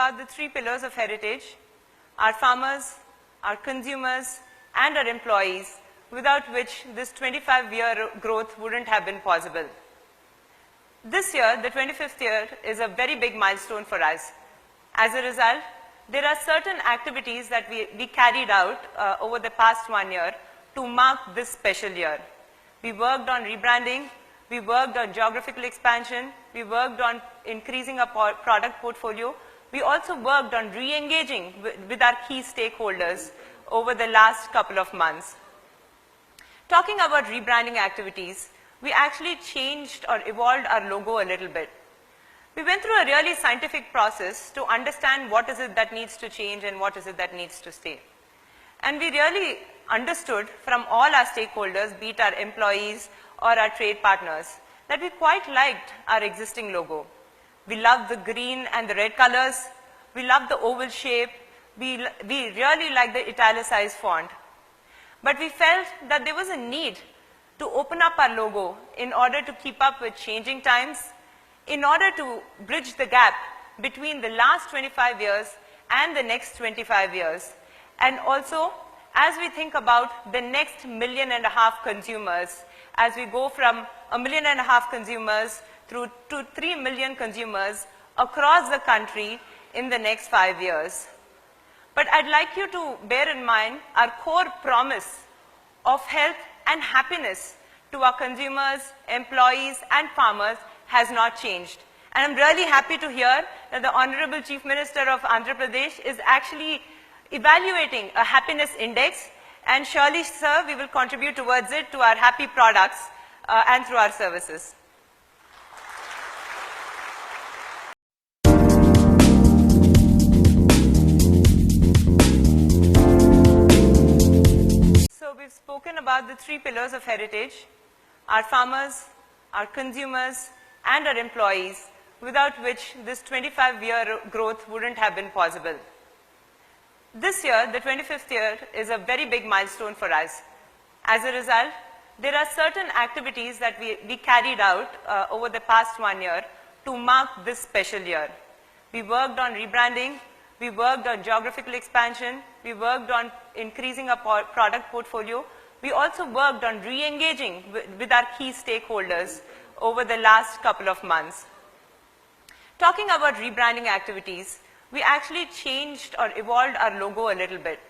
about the three pillars of heritage: our farmers, our consumers, and our employees, without which this 25-year growth wouldn't have been possible. This year, the 25th year, is a very big milestone for us. As a result, there are certain activities that we carried out over the past 1 year to mark this special year. We worked on rebranding, we worked on geographical expansion, we worked on increasing our product portfolio, we also worked on re-engaging with our key stakeholders over the last couple of months. Talking about rebranding activities, we actually changed or evolved our logo a little bit. We went through a really scientific process to understand what is it that needs to change and what is it that needs to stay. And we really understood from all our stakeholders, be it our employees or our trade partners, that we quite liked our existing logo. We loved the green and the red colors, we loved the oval shape, we really liked the italicized font. But we felt that there was a need to open up our logo in order to keep up with changing times, in order to bridge the gap between the last 25 years and the next 25 years. And also, as we think about the next 1.5 million consumers, as we go from 1.5 million consumers through to 3 million consumers across the country in the next 5 years. But I'd like you to bear in mind our core promise of health and happiness to our consumers, employees, and farmers has not changed. And I'm really happy to hear that the Honorable Chief Minister of Andhra Pradesh is actually evaluating a happiness index, and surely, sir, we will contribute towards it to our happy products and through our services. So we've spoken about the three pillars of heritage: our farmers, our consumers, and our employees, without which this 25-year growth wouldn't have been possible. This year, the 25th year, is a very big milestone for us. As a result, there are certain activities that we carried out over the past 1 year to mark this special year. We worked on rebranding, we worked on geographical expansion, we worked on increasing our product portfolio, we also worked on re-engaging with our key stakeholders over the last couple of months. Talking about rebranding activities, we actually changed or evolved our logo a little bit.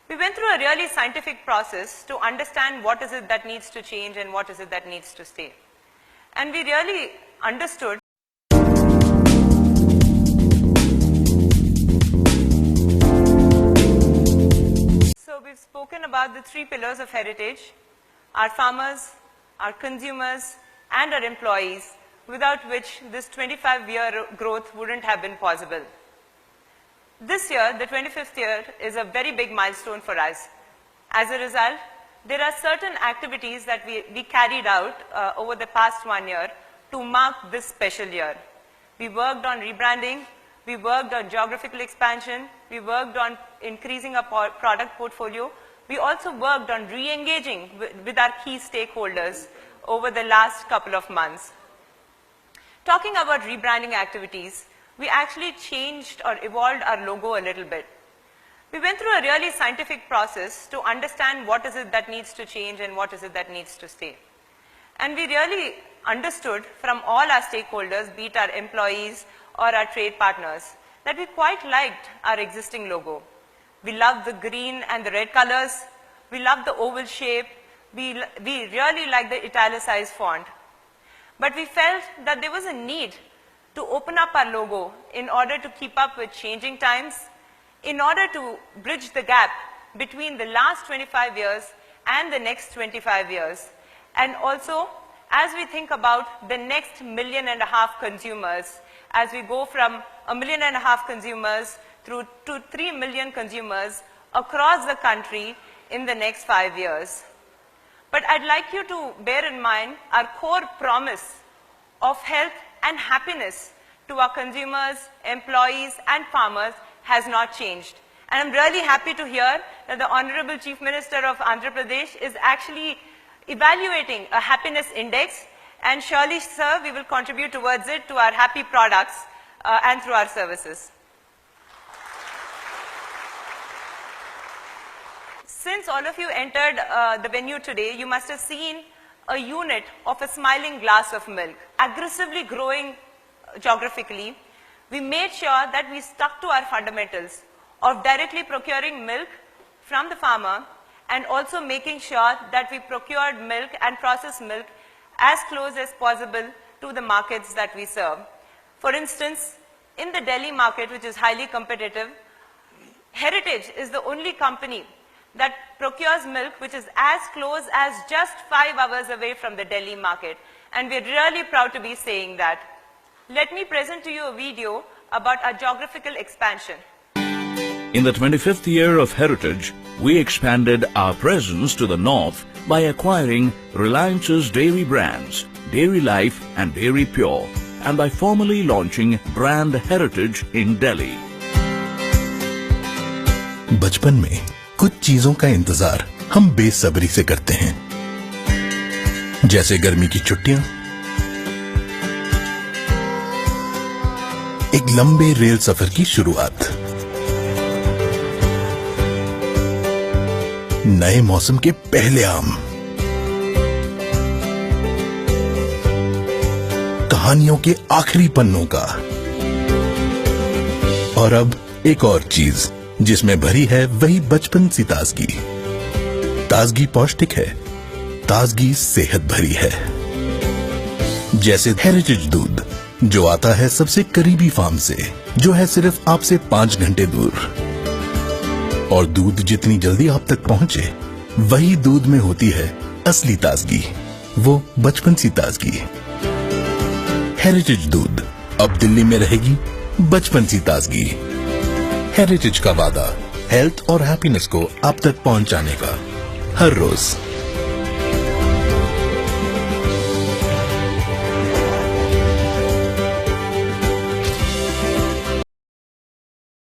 We went through a really scientific process to understand what is it that needs to change and what is it that needs to stay. And we really understood So we've spoken about the three pillars of heritage: our farmers, our consumers, and our employees, without which this 25-year growth wouldn't have been possible. This year, the 25th year, is a very big milestone for us. As a result, there are certain activities that we carried out over the past 1 year to mark this special year. We worked on rebranding, we worked on geographical expansion, we worked on increasing our product portfolio, we also worked on re-engaging with our key stakeholders over the last couple of months. Talking about rebranding activities, we actually changed or evolved our logo a little bit. We went through a really scientific process to understand what is it that needs to change and what is it that needs to stay. And we really understood from all our stakeholders, be it our employees or our trade partners, that we quite liked our existing logo. We loved the green and the red colors, we loved the oval shape, we really liked the italicized font. But we felt that there was a need to open up our logo in order to keep up with changing times, in order to bridge the gap between the last 25 years and the next 25 years. And also, as we think about the next 1.5 million consumers, as we go from 1.5 million consumers through to 3 million consumers across the country in the next 5 years. But I'd like you to bear in mind our core promise of health and happiness to our consumers, employees, and farmers has not changed. And I'm really happy to hear that the Honorable Chief Minister of Andhra Pradesh is actually evaluating a happiness index, and surely, sir, we will contribute towards it to our happy products and through our services. since all of you entered the venue today, you must have seen a unit of a smiling glass of milk, aggressively growing geographically. We made sure that we stuck to our fundamentals of directly procuring milk from the farmer and also making sure that we procured milk and processed milk as close as possible to the markets that we serve. For instance, in the Delhi market, which is highly competitive, Heritage is the only company that procures milk which is as close as just 5 hours away from the Delhi market. And we're really proud to be saying that. Let me present to you a video about our geographical expansion. In the 25th year of Heritage, we expanded our presence to the north by acquiring Reliance's dairy brands, Dairy Life and Dairy Pure, and by formally launching brand Heritage in Delhi. बचपन में कुछ चीजों का इंतजार हम बेसब्री से करते हैं, जैसे गर्मी की छुट्टियां, एक लंबे रेल सफर की शुरुआत, नए मौसम के पहले आम, कहानियों के आखिरी पन्नों का, और अब एक और चीज जिसमें भरी है वही बचपन सी ताजगी। ताजगी पौष्टिक है, ताजगी सेहत भरी है। जैसे हेरिटेज दूध, जो आता है सबसे करीबी फार्म से, जो है सिर्फ आपसे 5 घंटे दूर। और दूध जितनी जल्दी आप तक पहुंचे, वही दूध में होती है असली ताजगी, वो बचपन सी ताजगी। हेरिटेज दूध अब दिल्ली में रहेगी बचपन सी ताजगी। हेरिटेज का वादा, हेल्थ और हैप्पीनेस को आप तक पहुंचाने का, हर रोज।